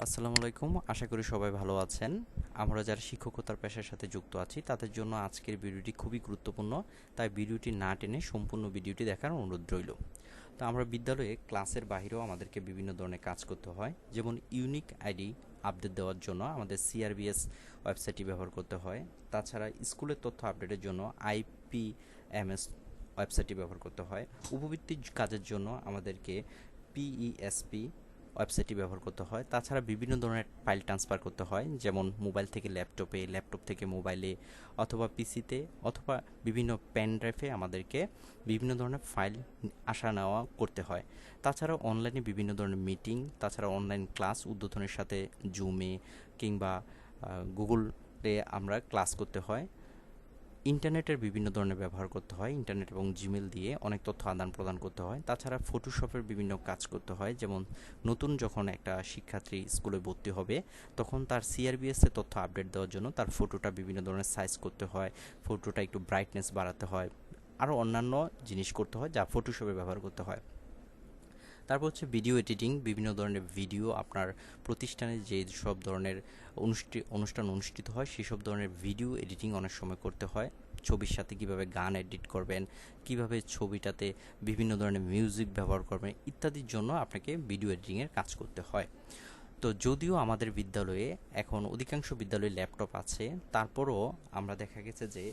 আসসালামু আলাইকুম। আশা করি সবাই ভালো আছেন। আমরা যারা শিক্ষকতার পেশার সাথে যুক্ত আছি তাদের জন্য আজকের ভিডিওটি খুবই গুরুত্বপূর্ণ। তাই ভিডিওটি না টেনে সম্পূর্ণ ভিডিওটি দেখার অনুরোধ রইল। তো আমরা বিদ্যালয়ে ক্লাসের বাইরেও আমাদেরকে বিভিন্ন ধরনের কাজ করতে হয়, যেমন ইউনিক আইডি আপডেট দেওয়ার জন্য আমাদের সিআরবিএস ওয়েবসাইটটি ব্যবহার করতে হয়। তাছাড়া স্কুলের তথ্য আপডেটের জন্য আইপিএমএস ওয়েবসাইটটি ব্যবহার করতে হয়। উপবৃত্তির কাজের জন্য আমাদেরকে পিইএসপি ওয়েবসাইটটি ব্যবহার করতে হয়। তাছাড়া বিভিন্ন ধরনের ফাইল ট্রান্সফার করতে হয়, যেমন মোবাইল থেকে ল্যাপটপে, ল্যাপটপ থেকে মোবাইলে, অথবা পিসিতে, অথবা বিভিন্ন পেন ড্রাইভে আমাদেরকে বিভিন্ন ধরনের ফাইল আসা নেওয়া করতে হয়। তাছাড়া অনলাইনে বিভিন্ন ধরনের মিটিং, তাছাড়া অনলাইন ক্লাস উদ্বোধনের সাথে জুমে কিংবা গুগলে আমরা ক্লাস করতে হয়। ইন্টারনেটের বিভিন্ন ধরনের ব্যবহার করতে হয়, ইন্টারনেট এবং জিমেল দিয়ে অনেক তথ্য আদান প্রদান করতে হয়। তাছাড়া ফটোশপের বিভিন্ন কাজ করতে হয়, যেমন নতুন যখন একটা শিক্ষার্থী স্কুলে ভর্তি হবে তখন তার সিআরবিএস এর তথ্য আপডেট দেওয়ার জন্য তার ফটোটা বিভিন্ন ধরনের সাইজ করতে হয়, ফটোটা একটু ব্রাইটনেস বাড়াতে হয়, আরও অন্যান্য জিনিস করতে হয় যা ফটোশপে ব্যবহার করতে হয়। তারপর হচ্ছে ভিডিও এডিটিং, বিভিন্ন ধরনের ভিডিও আপনার প্রতিষ্ঠানে যে সব ধরনের অনুষ্ঠান অনুষ্ঠিত হয় সেসব ধরনের ভিডিও এডিটিং অনেক সময় করতে হয়। ছবির সাথে কিভাবে গান এডিট করবেন, কিভাবে ছবিটাতে বিভিন্ন ধরনের মিউজিক ব্যবহার করবেন ইত্যাদির জন্য আপনাকে ভিডিও এডিটিংয়ের কাজ করতে হয়। তো যদিও আমাদের বিদ্যালয়ে এখন অধিকাংশ বিদ্যালয়ে ল্যাপটপ আছে, তারপরও আমরা দেখা গেছে যে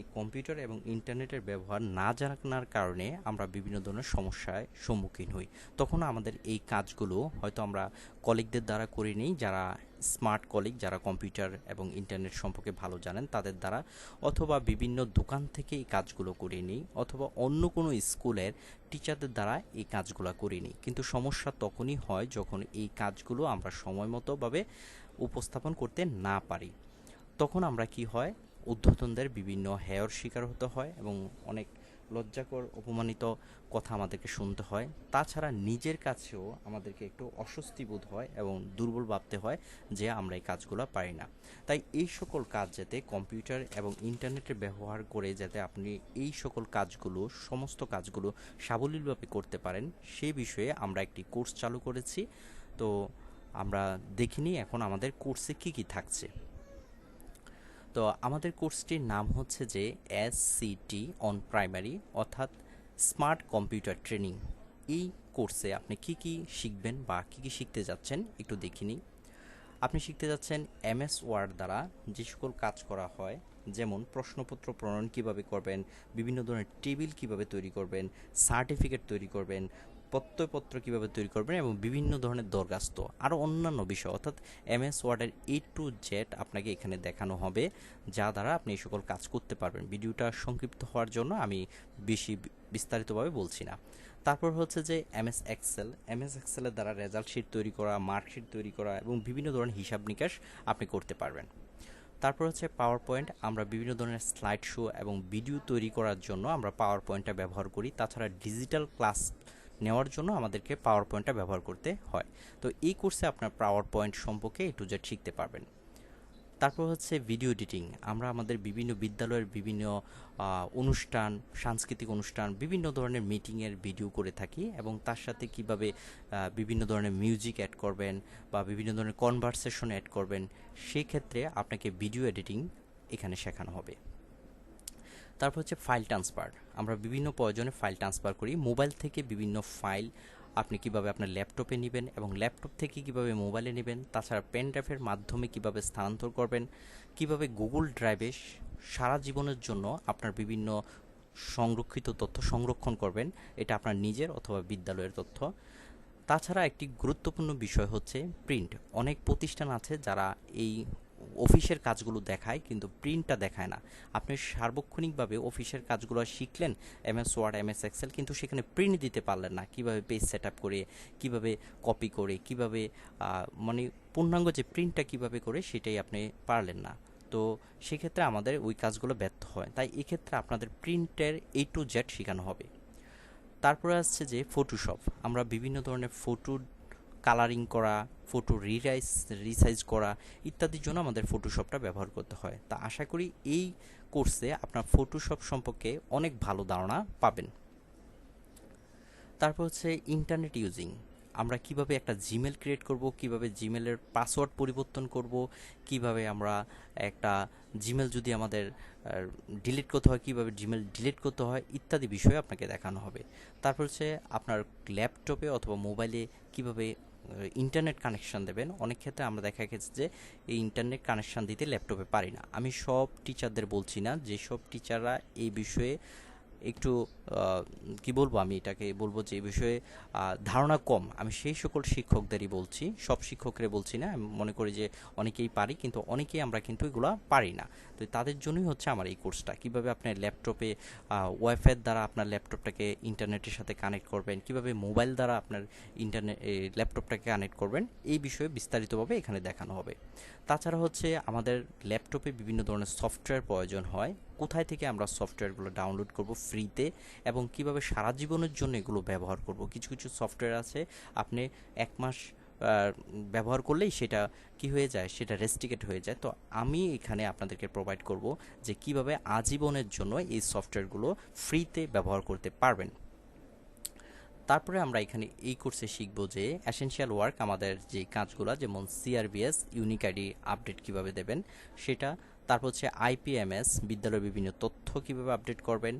এই কম্পিউটার এবং ইন্টারনেটের ব্যবহার না জানার কারণে আমরা বিভিন্ন ধরনের সমস্যায় সম্মুখীন হই। তখন আমাদের এই কাজগুলো হয়তো আমরা কলিগদের দ্বারা করে নিই, যারা স্মার্ট কলিগ, যারা কম্পিউটার এবং ইন্টারনেট সম্পর্কে ভালো জানেন তাদের দ্বারা, অথবা বিভিন্ন দোকান থেকে এই কাজগুলো করে নিই, অথবা অন্য কোনো স্কুলের টিচারদের দ্বারা এই কাজগুলো করে নিই। কিন্তু সমস্যা তখনই হয় যখন এই কাজগুলো আমরা সময় মতোভাবে উপস্থাপন করতে না পারি। তখন আমরা কি হয়, ঊর্ধ্বতনদের বিভিন্ন হেয়র শিকার হতে হয় এবং অনেক লজ্জাকর অপমানিত কথা আমাদেরকে শুনতে হয়। তাছাড়া নিজের কাছেও আমাদেরকে একটু অস্বস্তি বোধ হয় এবং দুর্বল ভাবতে হয় যে আমরা এই কাজগুলো পারি না। তাই এই সকল কাজ যাতে কম্পিউটার এবং ইন্টারনেটের ব্যবহার করে যাতে আপনি এই সকল কাজগুলো, সমস্ত কাজগুলো সাবলীলভাবে করতে পারেন সেই বিষয়ে আমরা একটি কোর্স চালু করেছি। তো আমরা দেখিনি এখন আমাদের কোর্সে কি কি থাকছে। তো আমাদের কোর্সটির নাম হচ্ছে যে এসসিটি অন প্রাইমারি, অর্থাৎ স্মার্ট কম্পিউটার ট্রেনিং। এই কোর্সে আপনি কি কি শিখবেন বা কি কি শিখতে যাচ্ছেন একটু দেখিনি। আপনি শিখতে যাচ্ছেন এমএস ওয়ার্ড দ্বারা যে সকল কাজ করা হয়, যেমন প্রশ্নপত্র প্রণয়ন কীভাবে করবেন, বিভিন্ন ধরনের টেবিল কীভাবে তৈরি করবেন, সার্টিফিকেট তৈরি করবেন, প্রত্যয়পত্র কীভাবে তৈরি করবেন এবং বিভিন্ন ধরনের দরখাস্ত আরও অন্যান্য বিষয়, অর্থাৎ এমএস ওয়ার্ডের A to Z আপনাকে এখানে দেখানো হবে, যা দ্বারা আপনি এই সকল কাজ করতে পারবেন। ভিডিওটা সংক্ষিপ্ত হওয়ার জন্য আমি বেশি বিস্তারিতভাবে বলছি না। তারপর হচ্ছে যে এমএস এক্সেলের দ্বারা রেজাল্ট শিট তৈরি করা, মার্কশিট তৈরি করা এবং বিভিন্ন ধরনের হিসাব নিকাশ আপনি করতে পারবেন। তারপর হচ্ছে পাওয়ার পয়েন্ট, আমরা বিভিন্ন ধরনের স্লাইড শো এবং ভিডিও তৈরি করার জন্য আমরা পাওয়ার পয়েন্টটা ব্যবহার করি। তাছাড়া ডিজিটাল ক্লাস নেওয়ার জন্য আমাদেরকে পাওয়ার পয়েন্টটা ব্যবহার করতে হয়। তো এই কোর্সে আপনার পাওয়ার পয়েন্ট সম্পর্কে A to Z শিখতে পারবেন। তারপর হচ্ছে ভিডিও এডিটিং, আমরা আমাদের বিভিন্ন বিদ্যালয়ের বিভিন্ন অনুষ্ঠান, সাংস্কৃতিক অনুষ্ঠান, বিভিন্ন ধরনের মিটিংয়ের ভিডিও করে থাকি এবং তার সাথে কিভাবে বিভিন্ন ধরনের মিউজিক অ্যাড করবেন বা বিভিন্ন ধরনের কনভারসেশন অ্যাড করবেন, সেই ক্ষেত্রে আপনাকে ভিডিও এডিটিং এখানে শেখানো হবে। তারপর হচ্ছে ফাইল ট্রান্সফার, আমরা বিভিন্ন প্রয়োজনে ফাইল ট্রান্সফার করি। মোবাইল থেকে বিভিন্ন ফাইল আপনি কিভাবে আপনার ল্যাপটপে নেবেন এবং ল্যাপটপ থেকে কিভাবে মোবাইলে নেবেন, তাছাড়া পেন ড্রাইভের মাধ্যমে কিভাবে স্থানান্তর করবেন, কিভাবে গুগল ড্রাইভে সারা জীবনের জন্য আপনার বিভিন্ন সংরক্ষিত তথ্য সংরক্ষণ করবেন, এটা আপনার নিজের অথবা বিদ্যালয়ের তথ্য। তাছাড়া একটি গুরুত্বপূর্ণ বিষয় হচ্ছে প্রিন্ট। অনেক প্রতিষ্ঠান আছে যারা এই অফিসের কাজগুলো দেখায় কিন্তু প্রিন্টটা দেখায় না। আপনি সার্বক্ষণিকভাবে অফিসের কাজগুলো শিখলেন, এমএস ওয়ার্ড, এমএস এক্সেল, কিন্তু সেখানে প্রিন্ট দিতে পারলেন না, কিভাবে পেজ সেট আপ করে, কিভাবে কপি করে, কিভাবে মানে পূর্ণাঙ্গ যে প্রিন্টটা কিভাবে করে সেটাই আপনি পারলেন না। তো সেক্ষেত্রে আমাদের ওই কাজগুলো ব্যর্থ হয়। তাই এক্ষেত্রে আপনাদের প্রিন্টের A to Z শেখানো হবে। তারপরে আসছে যে ফটোশপ, আমরা বিভিন্ন ধরনের ফটো কালারিং করা, ফটো রিসাইজ করা ইত্যাদির জন্য আমাদের ফটোশপটা ব্যবহার করতে হয়। তা আশা করি এই কোর্সে আপনার ফটোশপ সম্পর্কে অনেক ভালো ধারণা পাবেন। তারপর হচ্ছে ইন্টারনেট ইউজিং, আমরা কিভাবে একটা জিমেল ক্রিয়েট করব, কিভাবে জিমেলের পাসওয়ার্ড পরিবর্তন করব, কিভাবে আমরা একটা জিমেল যদি আমাদের ডিলিট করতে হয় কিভাবে জিমেল ডিলিট করতে হয় ইত্যাদি বিষয় আপনাকে দেখানো হবে। তারপর হচ্ছে আপনার ল্যাপটপে অথবা মোবাইলে কিভাবে ইন্টারনেট কানেকশন দেবেন। অনেক ক্ষেত্রে আমরা দেখা গেছে যে এই ইন্টারনেট কানেকশন দিতে ল্যাপটপে পারি না। আমি সব টিচারদের বলছি না, যেসব টিচাররা এই বিষয়ে একটু কি বলবো, আমি এটাকে বলবো যে এই বিষয়ে ধারণা কম, আমি সেই সকল শিক্ষকদেরই বলছি, সব শিক্ষকরে বলছি না। আমি মনে করি যে অনেকেই পারি, কিন্তু অনেকেই আমরা কিন্তু এগুলো পারি না। তো তাদের জন্যই হচ্ছে আমার এই কোর্সটা, কিভাবে আপনার ল্যাপটপে ওয়াইফাইয়ের দ্বারা আপনার ল্যাপটপটাকে ইন্টারনেটের সাথে কানেক্ট করবেন, কিভাবে মোবাইল দ্বারা আপনার ইন্টারনেট ল্যাপটপটাকে কানেক্ট করবেন, এই বিষয়ে বিস্তারিতভাবে এখানে দেখানো হবে। তাছাড়া হচ্ছে আমাদের ল্যাপটপে বিভিন্ন ধরনের সফটওয়্যার প্রয়োজন হয়, কোথায় থেকে আমরা সফটওয়্যারগুলো ডাউনলোড করব ফ্রিতে, এবং কিভাবে সারা জীবনের জন্য এগুলো ব্যবহার করব। কিছু কিছু সফটওয়্যার আছে আপনি 1 মাস ব্যবহার করলেই সেটা কি হয়ে যায়, সেটা রেস্ট্রিকেট হয়ে যায়। তো আমি এখানে আপনাদেরকে প্রোভাইড করব যে কিভাবে আজীবনের জন্য এই সফটওয়্যারগুলো ফ্রিতে ব্যবহার করতে পারবেন। তারপরে আমরা এখানে এই কোর্সে শিখব যে এসেনশিয়াল ওয়ার্ক, আমাদের যে কাজগুলো, যেমন সিআরবিএস ইউনিক আইডি আপডেট কিভাবে দেবেন সেটা। তারপর হচ্ছে আইপিএমএস, বিদ্যালয়ের বিভিন্ন তথ্য কিভাবে আপডেট করবেন।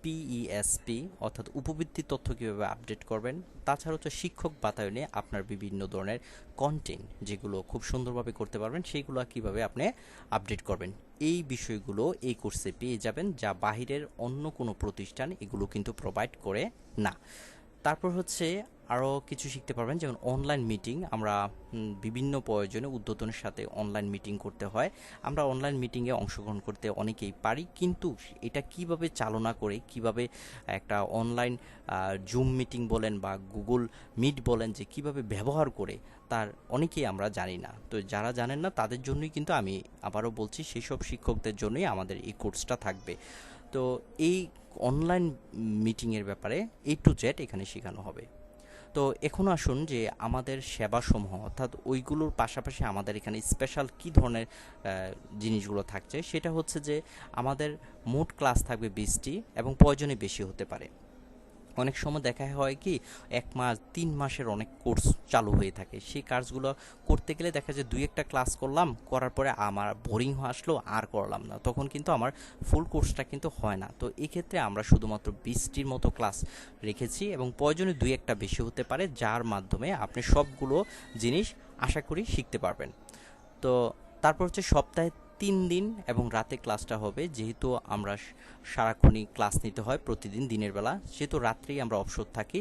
পিইএসপি অর্থাৎ উপবৃত্তি তথ্য কিভাবে আপডেট করবেন। তাছাড়া হচ্ছে শিক্ষক বাতায়নে আপনার বিভিন্ন ধরনের কন্টেন্ট যেগুলো খুব সুন্দরভাবে করতে পারবেন সেইগুলো কিভাবে আপনি আপডেট করবেন। এই বিষয়গুলো এই কোর্সে পেয়ে যাবেন, যা বাহিরের অন্য কোনো প্রতিষ্ঠান এগুলো কিন্তু প্রোভাইড করে না। তারপর হচ্ছে আরও কিছু শিখতে পারবেন, যেমন অনলাইন মিটিং। আমরা বিভিন্ন প্রয়োজনে উদ্বোধনের সাথে অনলাইন মিটিং করতে হয়। আমরা অনলাইন মিটিংয়ে অংশগ্রহণ করতে অনেকেই পারি, কিন্তু এটা কিভাবে চালনা করে, কিভাবে একটা অনলাইন জুম মিটিং বলেন বা গুগল মিট বলেন, যে কিভাবে ব্যবহার করে তার অনেকেই আমরা জানি না। তো যারা জানেন না তাদের জন্যই কিন্তু আমি আবারও বলছি, সেই সব শিক্ষকদের জন্যই আমাদের এই কোর্সটা থাকবে। তো এই অনলাইন মিটিংয়ের ব্যাপারে A to Z এখানে শেখানো হবে। তো এখন আসুন যে আমাদের সেবাসমূহ, অর্থাৎ ওইগুলোর পাশাপাশি আমাদের এখানে স্পেশাল কী ধরনের জিনিসগুলো থাকছে, সেটা হচ্ছে যে আমাদের মোট ক্লাস থাকবে 20টি এবং প্রয়োজনে বেশি হতে পারে। অনেক সময় দেখা হয় কি 1 মাস 3 মাসের অনেক কোর্স চালু হয়ে থাকে, সেই কাজগুলো করতে গেলে দেখা যায় 2-1টা ক্লাস করলাম, করার পরে আমার বোরিং আসলো, আর করলাম না, তখন কিন্তু আমার ফুল কোর্সটা কিন্তু হয় না। তো এক্ষেত্রে আমরা শুধুমাত্র 20টির মতো ক্লাস রেখেছি এবং প্রয়োজনে 2-1টা বেশি হতে পারে, যার মাধ্যমে আপনি সবগুলো জিনিস আশা করি শিখতে পারবেন। তো তারপর হচ্ছে সপ্তাহে 3 দিন এবং রাতে ক্লাসটা হবে, যেহেতু আমরা সারাক্ষণই ক্লাস নিতে হয় প্রতিদিন দিনের বেলা, সেহেতু রাত্রেই আমরা অবসর থাকি,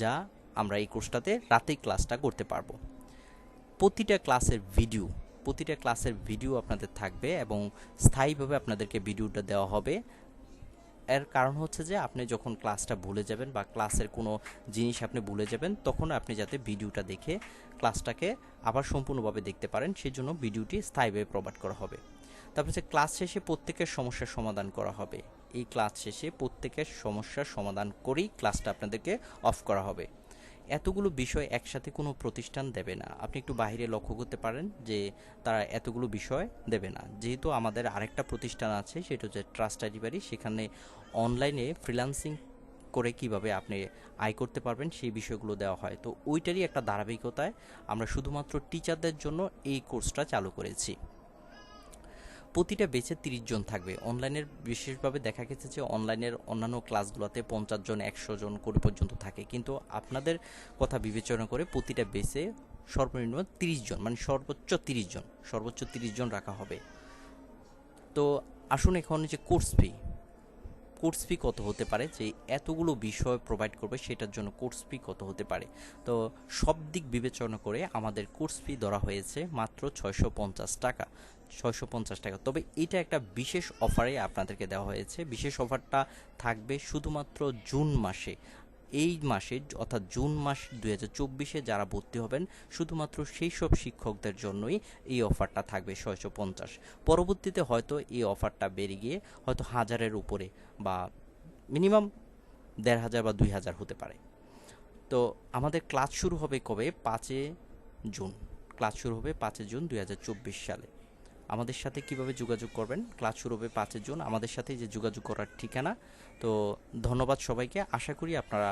যা আমরা এই কোর্সটাতে রাতেই ক্লাসটা করতে পারবো। প্রতিটা ক্লাসের ভিডিও আপনাদের থাকবে এবং স্থায়ীভাবে আপনাদেরকে ভিডিওটা দেওয়া হবে। এর কারণ হচ্ছে যে আপনি যখন ক্লাসটা ভুলে যাবেন বা ক্লাসের কোনো জিনিস আপনি ভুলে যাবেন, তখন আপনি যাতে ভিডিওটা দেখে ক্লাসটাকে আবার সম্পূর্ণভাবে দেখতে পারেন, সেই জন্য ভিডিওটি স্থায়ীভাবে প্রোভাইড করা হবে। তারপর হচ্ছে ক্লাস শেষে প্রত্যেকের সমস্যার সমাধান করা হবে। এই ক্লাস শেষে প্রত্যেকের সমস্যার সমাধান করেই ক্লাসটা আপনাদেরকে অফ করা হবে। এতগুলো বিষয় একসাথে কোনো প্রতিষ্ঠান দেবে না। আপনি একটু বাইরে লক্ষ্য করতে পারেন যে তারা এতগুলো বিষয় দেবে না। যেহেতু আমাদের আরেকটা প্রতিষ্ঠান আছে, সেটা হচ্ছে ট্রাস্ট আইডি বাড়ি, সেখানে অনলাইনে ফ্রিল্যান্সিং করে কিভাবে আপনি আয় করতে পারবেন সেই বিষয়গুলো দেওয়া হয়। তো ওইটারই একটা ধারাবাহিকতায় আমরা শুধুমাত্র টিচারদের জন্য এই কোর্সটা চালু করেছি। প্রতিটা বেচে 30 জন থাকবে। অনলাইনের বিশেষভাবে দেখা গেছে যে অনলাইনের অন্যান্য ক্লাসগুলোতে 50 জন 100 জন করে পর্যন্ত থাকে, কিন্তু আপনাদের কথা বিবেচনা করে প্রতিটা বেচে সর্বনিম্ন 30 জন, মানে সর্বোচ্চ 30 জন রাখা হবে। তো আসুন এখন যে কোর্স ফি কত হতে পারে, যে এতগুলো বিষয় প্রোভাইড করবে সেটার জন্য কোর্স ফি কত হতে পারে। তো সব দিক বিবেচনা করে আমাদের কোর্স ফি ধরা হয়েছে মাত্র 650 টাকা। তবে এটা একটা বিশেষ অফারে আপনাদেরকে দেওয়া হয়েছে। বিশেষ অফারটা থাকবে শুধুমাত্র জুন মাসে। এই মাসে অর্থাৎ জুন মাস 2024-এ যারা ভর্তি হবেন, শুধুমাত্র সেই সব শিক্ষকদের জন্যই এই অফারটা থাকবে 650। পরবর্তীতে হয়তো এই অফারটা বেড়ে গিয়ে হয়তো 1000-এর উপরে বা মিনিমাম 1500 বা 2000 হতে পারে। তো আমাদের ক্লাস শুরু হবে কবে? 5 জুন। ক্লাস শুরু হবে 5 জুন 2024 সালে। আমাদের সাথে কিভাবে যোগাযোগ করবেন, ক্লাস শুরু হবে 5 জুন, আমাদের সাথে যে যোগাযোগ করার ঠিকানা। তো ধন্যবাদ সবাইকে। আশা করি আপনারা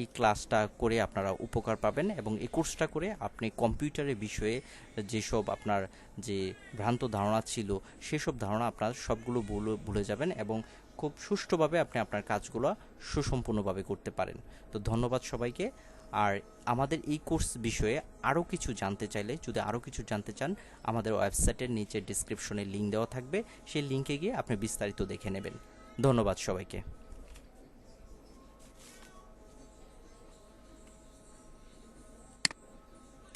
এই ক্লাসটা করে আপনারা উপকার পাবেন এবং এই কোর্সটা করে আপনি কম্পিউটারের বিষয়ে যেসব আপনার যে ভ্রান্ত ধারণা ছিল সেসব ধারণা আপনার সবগুলো ভুলে যাবেন এবং খুব সুষ্ঠুভাবে আপনি আপনার কাজগুলো সুসম্পূর্ণভাবে করতে পারেন। তো ধন্যবাদ সবাইকে। আর আমাদের এই কোর্স বিষয়ে আরও কিছু জানতে চাইলে, যদি আরও কিছু জানতে চান, আমাদের ওয়েবসাইটের নিচে ডিসক্রিপশনে লিঙ্ক দেওয়া থাকবে, সেই লিঙ্কে গিয়ে আপনি বিস্তারিত দেখে নেবেন। ধন্যবাদ সবাইকে।